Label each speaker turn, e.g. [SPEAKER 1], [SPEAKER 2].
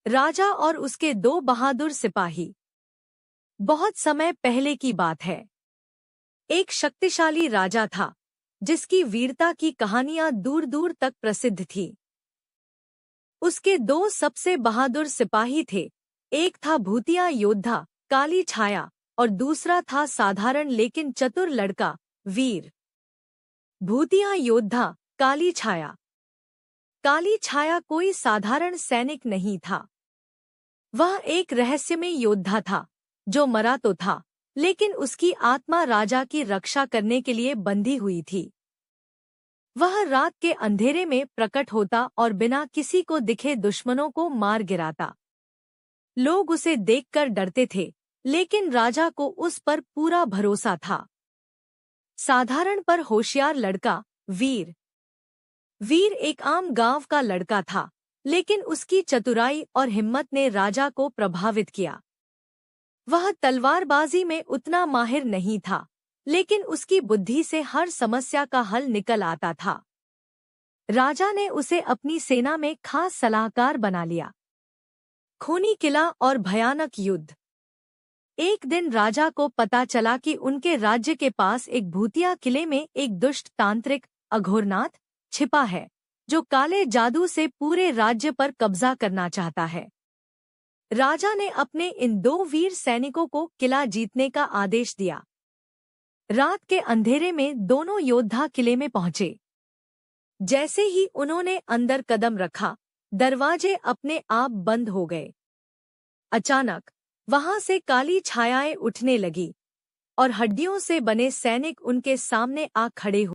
[SPEAKER 1] राजा और उसके दो बहादुर सिपाही। बहुत समय पहले की बात है। एक शक्तिशाली राजा था जिसकी वीरता की कहानियां दूर दूर तक प्रसिद्ध थी। उसके दो सबसे बहादुर सिपाही थे। एक था भूतिया योद्धा काली छाया और दूसरा था साधारण लेकिन चतुर लड़का वीर। भूतिया योद्धा काली छाया। काली छाया कोई साधारण सैनिक नहीं था। वह एक रहस्यमय योद्धा था जो मरा तो था, लेकिन उसकी आत्मा राजा की रक्षा करने के लिए बंधी हुई थी। वह रात के अंधेरे में प्रकट होता और बिना किसी को दिखे दुश्मनों को मार गिराता। लोग उसे देखकर डरते थे, लेकिन राजा को उस पर पूरा भरोसा था। साधारण पर होशियार लड़का वीर। वीर एक आम गांव का लड़का था, लेकिन उसकी चतुराई और हिम्मत ने राजा को प्रभावित किया। वह तलवारबाजी में उतना माहिर नहीं था, लेकिन उसकी बुद्धि से हर समस्या का हल निकल आता था। राजा ने उसे अपनी सेना में खास सलाहकार बना लिया। खूनी किला और भयानक युद्ध। एक दिन राजा को पता चला कि उनके राज्य के पास एक भूतिया किले में एक दुष्ट तांत्रिक अघोरनाथ छिपा है, जो काले जादू से पूरे राज्य पर कब्जा करना चाहता है। राजा ने अपने इन दो वीर सैनिकों को किला जीतने का आदेश दिया। रात के अंधेरे में दोनों योद्धा किले में पहुंचे। जैसे ही उन्होंने अंदर कदम रखा, दरवाजे अपने आप बंद हो गए। अचानक वहां से काली छायाएं उठने लगी और हड्डियों से बने सैनिक उनके सामने आ खड़े हुए।